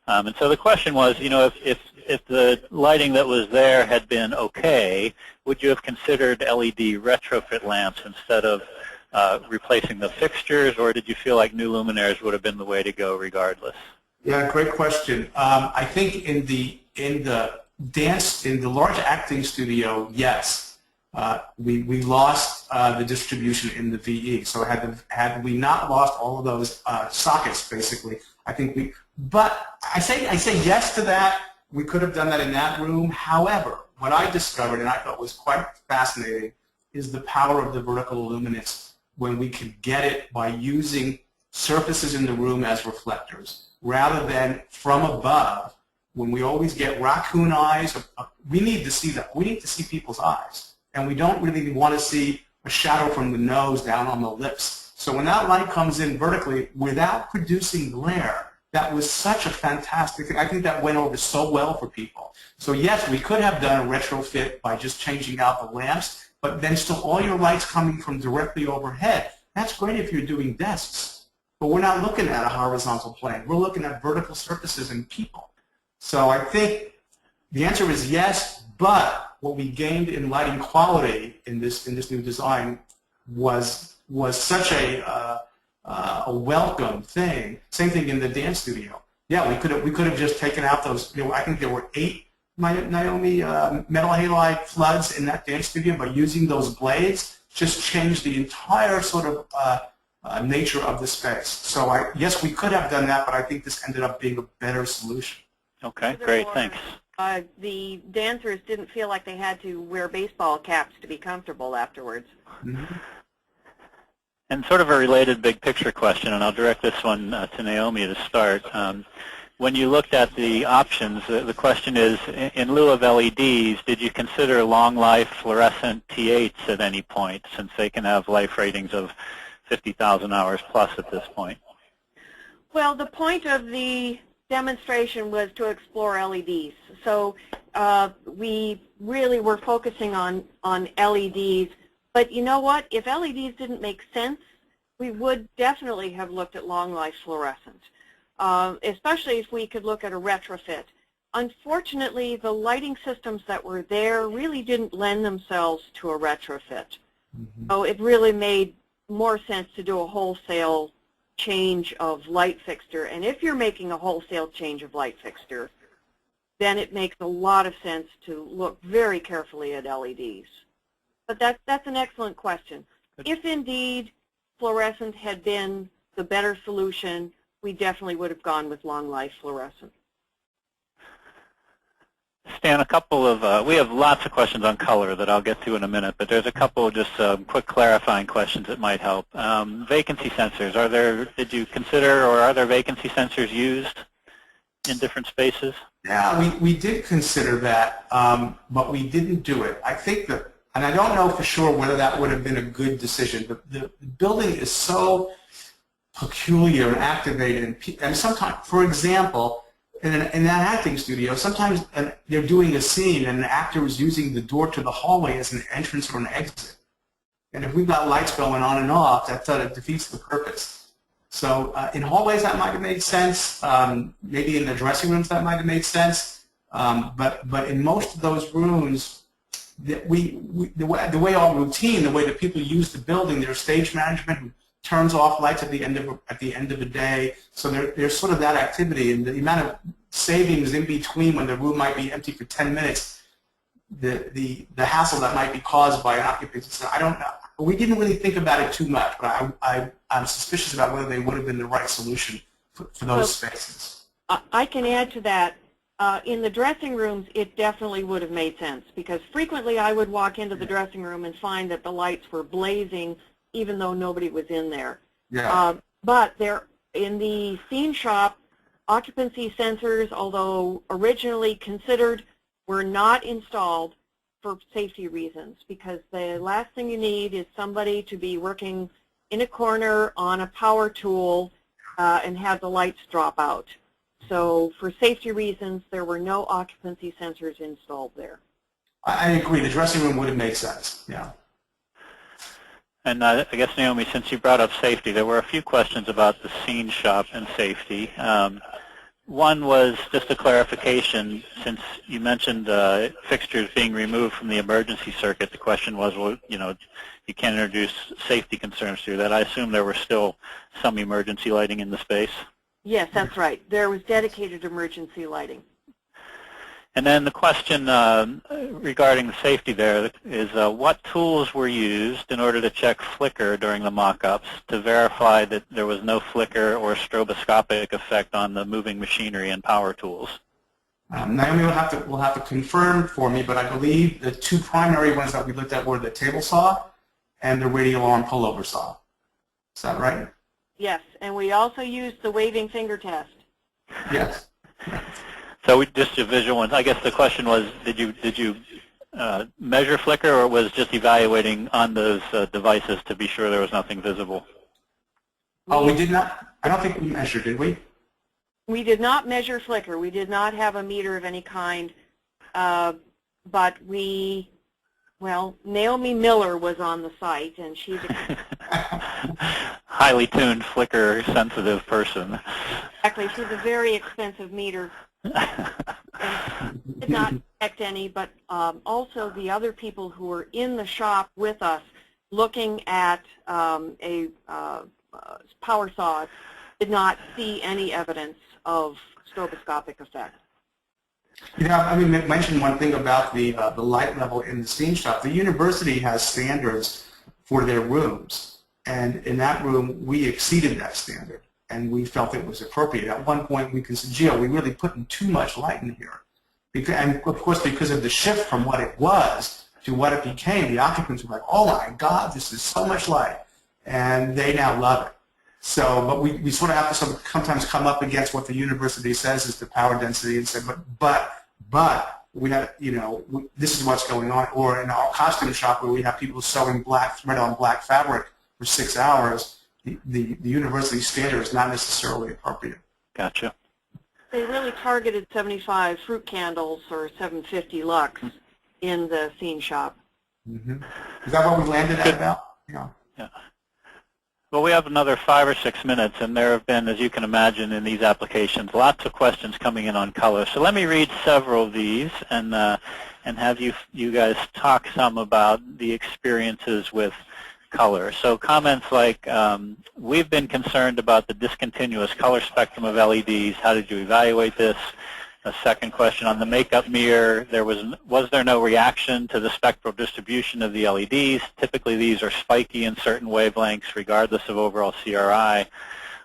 And so the question was, you know, if the lighting that was there had been okay, would you have considered LED retrofit lamps instead of replacing the fixtures, or did you feel like new luminaires would have been the way to go regardless? Yeah, great question. I think in the large acting studio, yes, we lost the distribution in the VE. So had we not lost all of those sockets, basically, I think but I say yes to that. We could have done that in that room. However, what I discovered, and I thought was quite fascinating, is the power of the vertical illuminance when we can get it by using surfaces in the room as reflectors rather than from above. When we always get raccoon eyes, we need to see that. We need to see people's eyes. And we don't really want to see a shadow from the nose down on the lips. So when that light comes in vertically without producing glare, that was such a fantastic thing. I think that went over so well for people. So yes, we could have done a retrofit by just changing out the lamps, but then still all your lights coming from directly overhead. That's great if you're doing desks. But we're not looking at a horizontal plane. We're looking at vertical surfaces and people. So I think the answer is yes, but what we gained in lighting quality in this new design was such a welcome thing. Same thing in the dance studio. Yeah, we could have just taken out those. I think there were 8 Naomi metal halide floods in that dance studio. By using those blades, just changed the entire sort of nature of the space. So yes, we could have done that, but I think this ended up being a better solution. Okay, great, thanks. The dancers didn't feel like they had to wear baseball caps to be comfortable afterwards. Mm-hmm. And sort of a related big picture question, and I'll direct this one to Naomi to start. When you looked at the options, the question is, in lieu of LEDs, did you consider long life fluorescent T8s at any point, since they can have life ratings of 50,000 hours plus at this point? Well, the point of the demonstration was to explore LEDs. So we really were focusing on LEDs. But you know what? If LEDs didn't make sense, we would definitely have looked at long life fluorescent, especially if we could look at a retrofit. Unfortunately, the lighting systems that were there really didn't lend themselves to a retrofit. Mm-hmm. So it really made more sense to do a wholesale change of light fixture. And if you're making a wholesale change of light fixture, then it makes a lot of sense to look very carefully at LEDs. But that's an excellent question. Good. If indeed fluorescent had been the better solution, we definitely would have gone with long life fluorescent. Stan, a couple of, we have lots of questions on color that I'll get to in a minute, but there's a couple of just quick clarifying questions that might help. Vacancy sensors, did you consider, or are there vacancy sensors used in different spaces? Yeah, we did consider that, but we didn't do it. I think that, and I don't know for sure whether that would have been a good decision. The building is so peculiar and activated, and sometimes, for example, in that acting studio, sometimes they're doing a scene and an actor is using the door to the hallway as an entrance or an exit. And if we've got lights going on and off, that sort of defeats the purpose. So in hallways that might have made sense. Maybe in the dressing rooms that might have made sense. But in most of those rooms, the way our routine, the way that people use the building, there's stage management who turns off lights at the end of a day. So there's sort of that activity, and the amount of savings in between when the room might be empty for 10 minutes, the hassle that might be caused by an occupancy. So I don't know. We didn't really think about it too much, but I'm suspicious about whether they would have been the right solution for those spaces. I can add to that. In the dressing rooms, it definitely would have made sense, because frequently I would walk into the dressing room and find that the lights were blazing even though nobody was in there. Yeah. But in the scene shop, occupancy sensors, although originally considered, were not installed for safety reasons, because the last thing you need is somebody to be working in a corner on a power tool and have the lights drop out. So for safety reasons, there were no occupancy sensors installed there. I agree. The dressing room would have made sense, yeah. And I guess, Naomi, since you brought up safety, there were a few questions about the scene shop and safety. One was just a clarification, since you mentioned fixtures being removed from the emergency circuit. The question was, well, you can't introduce safety concerns through that. I assume there were still some emergency lighting in the space? Yes, that's right. There was dedicated emergency lighting. And then the question regarding the safety there is what tools were used in order to check flicker during the mock-ups to verify that there was no flicker or stroboscopic effect on the moving machinery and power tools? Naomi will have to confirm for me, but I believe the two primary ones that we looked at were the table saw and the radial arm pullover saw. Is that right? Yes, and we also used the waving finger test. Yes. So just a visual one. I guess the question was, did you measure flicker, or was just evaluating on those devices to be sure there was nothing visible? Oh, we did not. I don't think we measured, did we? We did not measure flicker. We did not have a meter of any kind, but Naomi Miller was on the site, and she's a highly tuned flicker sensitive person. exactly. She's a very expensive meter. And did not detect any, but also the other people who were in the shop with us looking at a power saw did not see any evidence of stroboscopic effect. You know, I mean, mention one thing about the light level in the scene shop. The university has standards for their rooms, and in that room we exceeded that standard, and we felt it was appropriate. At one point we said, Gio, we really put in too much light in here. And of course, because of the shift from what it was to what it became, the occupants were like, oh my God, this is so much light, and they now love it. So, but we sort of have to sometimes come up against what the university says is the power density and say, but we have, you know, this is what's going on. Or in our costume shop where we have people sewing black thread on black fabric for 6 hours, the university standard is not necessarily appropriate. Gotcha. They really targeted 75 fruit candles or 750 lux in the scene shop. Mm-hmm. Is that what we landed at about? Yeah. Yeah. Well, we have another 5 or 6 minutes, and there have been, as you can imagine, in these applications, lots of questions coming in on color. So let me read several of these and have you guys talk some about the experiences with color. So comments like, we've been concerned about the discontinuous color spectrum of LEDs. How did you evaluate this? A second question on the makeup mirror, was there no reaction to the spectral distribution of the LEDs? Typically these are spiky in certain wavelengths regardless of overall CRI,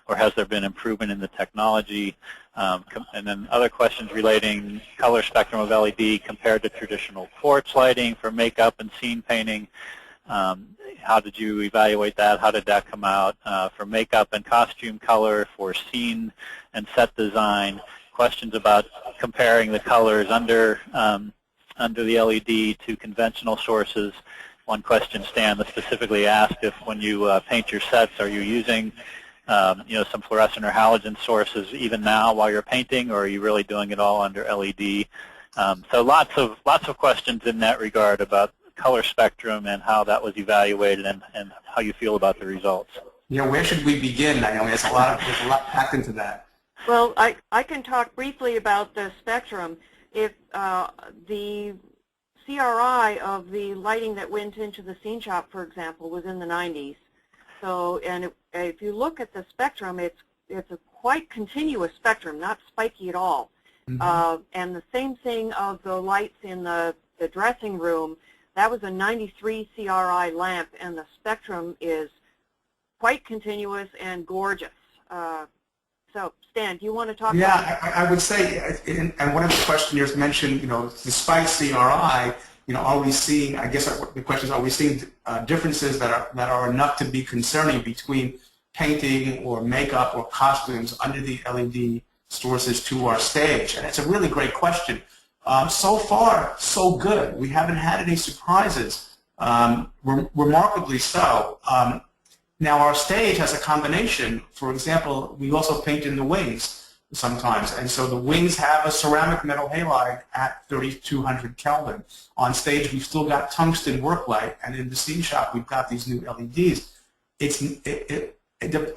or has there been improvement in the technology? And then other questions relating color spectrum of LED compared to traditional quartz lighting for makeup and scene painting. How did you evaluate that? How did that come out? For makeup and costume color, for scene and set design. Questions about comparing the colors under the LED to conventional sources. One question, Stan, that specifically asked if when you paint your sets, are you using some fluorescent or halogen sources even now while you're painting, or are you really doing it all under LED? So lots of questions in that regard about color spectrum and how that was evaluated and how you feel about the results. You know, where should we begin, Naomi? There's a lot packed into that. Well, I can talk briefly about the spectrum. If the CRI of the lighting that went into the scene shop, for example, was in the 90s. So, and if you look at the spectrum, it's a quite continuous spectrum, not spiky at all. Mm-hmm. And the same thing of the lights in the dressing room. That was a 93 CRI lamp, and the spectrum is quite continuous and gorgeous. So, Stan, do you want to talk about that? I would say, and one of the questionnaires mentioned, you know, despite CRI, you know, are we seeing, I guess the question is, are we seeing differences that are enough to be concerning between painting or makeup or costumes under the LED sources to our stage? And it's a really great question. So far, so good. We haven't had any surprises, remarkably so. Now, our stage has a combination. For example, we also paint in the wings sometimes, and so the wings have a ceramic metal halide at 3200 Kelvin. On stage, we've still got tungsten work light, and in the scene shop, we've got these new LEDs. And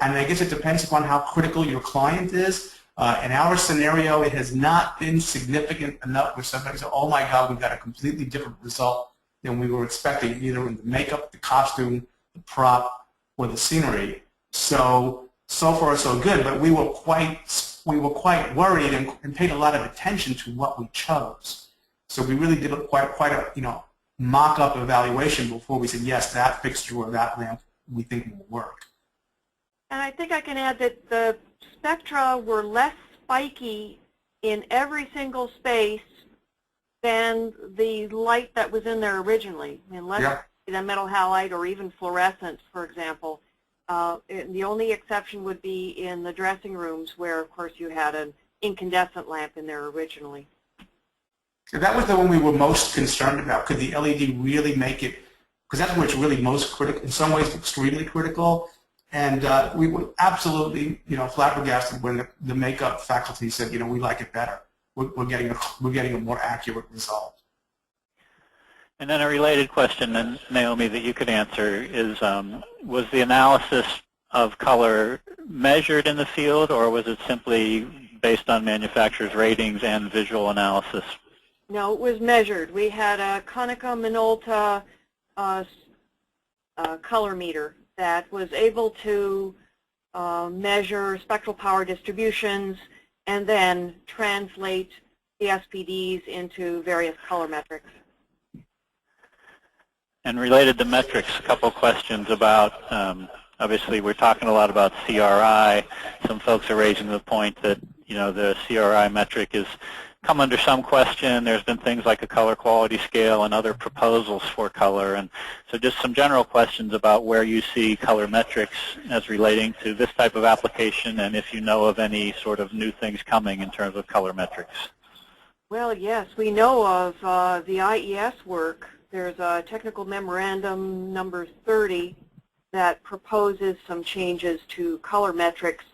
I guess it depends upon how critical your client is. In our scenario, it has not been significant enough where somebody said, oh my God, we've got a completely different result than we were expecting, either in the makeup, the costume, the prop, or the scenery. So far so good, but we were quite worried and paid a lot of attention to what we chose. So we really did quite a mock-up evaluation before we said, yes, that fixture or that lamp we think will work. And I think I can add that the spectra were less spiky in every single space than the light that was in there originally. Unless the metal halide or even fluorescent, for example. The only exception would be in the dressing rooms where, of course, you had an incandescent lamp in there originally. So that was the one we were most concerned about. Could the LED really make it, because that's where it's really most critical, in some ways extremely critical. And we were absolutely, flabbergasted when the makeup faculty said, we like it better. We're getting a more accurate result. And then a related question, then, Naomi, that you could answer is, was the analysis of color measured in the field, or was it simply based on manufacturers' ratings and visual analysis? No, it was measured. We had a Konica Minolta color meter that was able to measure spectral power distributions and then translate the SPDs into various color metrics. And related to metrics, a couple questions about, obviously we're talking a lot about CRI. Some folks are raising the point that, the CRI metric has come under some question. There's been things like a color quality scale and other proposals for color. And so just some general questions about where you see color metrics as relating to this type of application, and if you know of any sort of new things coming in terms of color metrics. Well, yes, we know of the IES work. There's a technical memorandum number 30 that proposes some changes to color metrics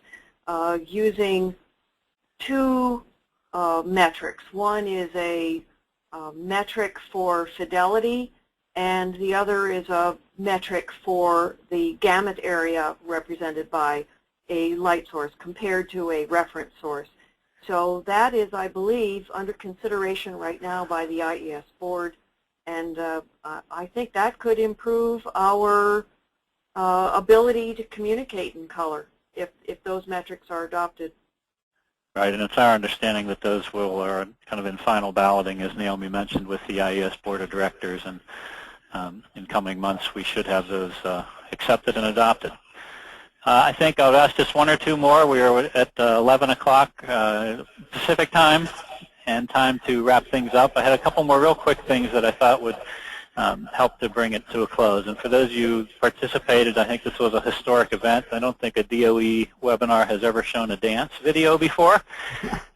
using two metrics. One is a metric for fidelity, and the other is a metric for the gamut area represented by a light source compared to a reference source. So that is, I believe, under consideration right now by the IES board. And I think that could improve our ability to communicate in color if those metrics are adopted. Right, and it's our understanding that those are kind of in final balloting, as Naomi mentioned, with the IES Board of Directors, and in coming months we should have those accepted and adopted. I think I'll ask just one or two more. We are at 11 o'clock Pacific time, and time to wrap things up. I had a couple more real quick things that I thought would help to bring it to a close. And for those of you who participated, I think this was a historic event. I don't think a DOE webinar has ever shown a dance video before.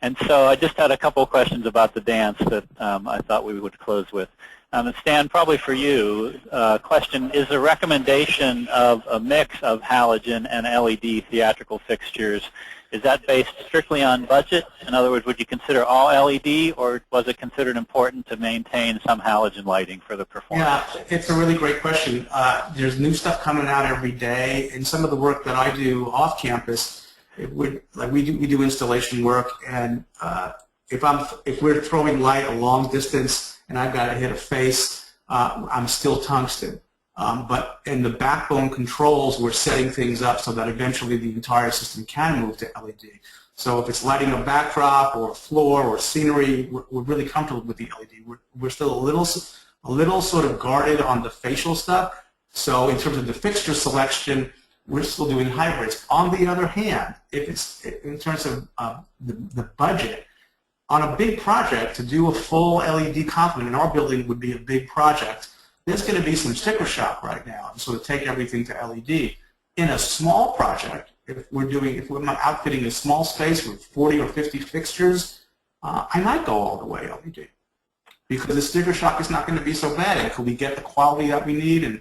And so I just had a couple of questions about the dance that I thought we would close with. And Stan, probably for you, question, is the recommendation of a mix of halogen and LED theatrical fixtures, is that based strictly on budget? In other words, would you consider all LED, or was it considered important to maintain some halogen lighting for the performance? Yeah, it's a really great question. There's new stuff coming out every day, and some of the work that I do off campus, we do installation work, and if we're throwing light a long distance and I've got to hit a face, I'm still tungsten. But in the backbone controls, we're setting things up so that eventually the entire system can move to LED. So if it's lighting a backdrop or a floor or scenery, we're really comfortable with the LED. We're still a little sort of guarded on the facial stuff. So in terms of the fixture selection, we're still doing hybrids. On the other hand, if it's in terms of the budget, on a big project, to do a full LED complement, in our building would be a big project, there's going to be some sticker shock right now, so to take everything to LED. In a small project, if we're outfitting a small space with 40 or 50 fixtures, I might go all the way LED, because the sticker shock is not going to be so bad. And could we get the quality that we need? And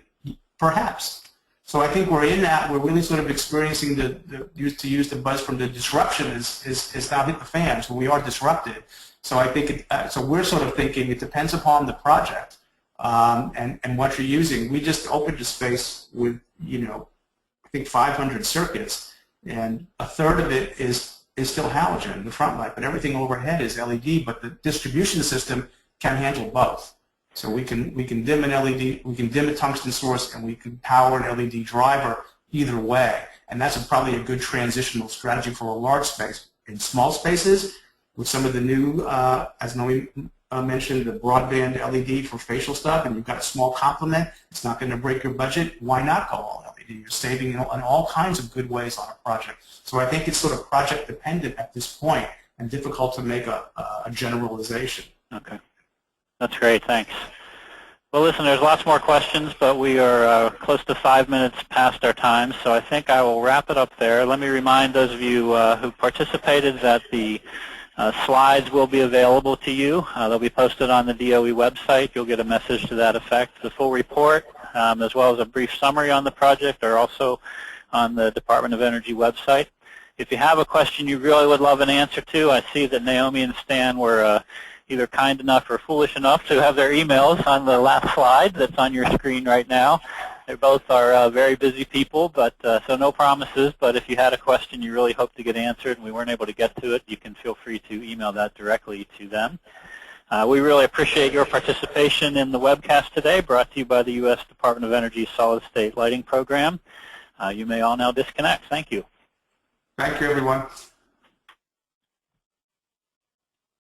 perhaps. So I think we're in that. We're really sort of experiencing to use the buzz from the disruption is now hit the fan. So we are disrupted. So I think so we're sort of thinking it depends upon the project and what you're using. We just opened a space with I think 500 circuits, and a third of it is still halogen, the front light, but everything overhead is LED. But the distribution system can handle both. So we can dim an LED, we can dim a tungsten source, and we can power an LED driver either way. And that's probably a good transitional strategy for a large space. In small spaces, with some of the new, as Naomi mentioned, the broadband LED for facial stuff, and you've got a small complement, it's not going to break your budget, why not go all LED? You're saving in all kinds of good ways on a project. So I think it's sort of project dependent at this point, and difficult to make a generalization. Okay. That's great. Thanks. Well, listen, there's lots more questions, but we are close to 5 minutes past our time, so I think I will wrap it up there. Let me remind those of you who participated that the slides will be available to you. They'll be posted on the DOE website. You'll get a message to that effect. The full report, as well as a brief summary on the project, are also on the Department of Energy website. If you have a question you really would love an answer to, I see that Naomi and Stan were either kind enough or foolish enough to have their emails on the last slide that's on your screen right now. They both are very busy people, but so no promises, but if you had a question you really hope to get answered and we weren't able to get to it, you can feel free to email that directly to them. We really appreciate your participation in the webcast today, brought to you by the U.S. Department of Energy's Solid State Lighting Program. You may all now disconnect. Thank you. Thank you, everyone.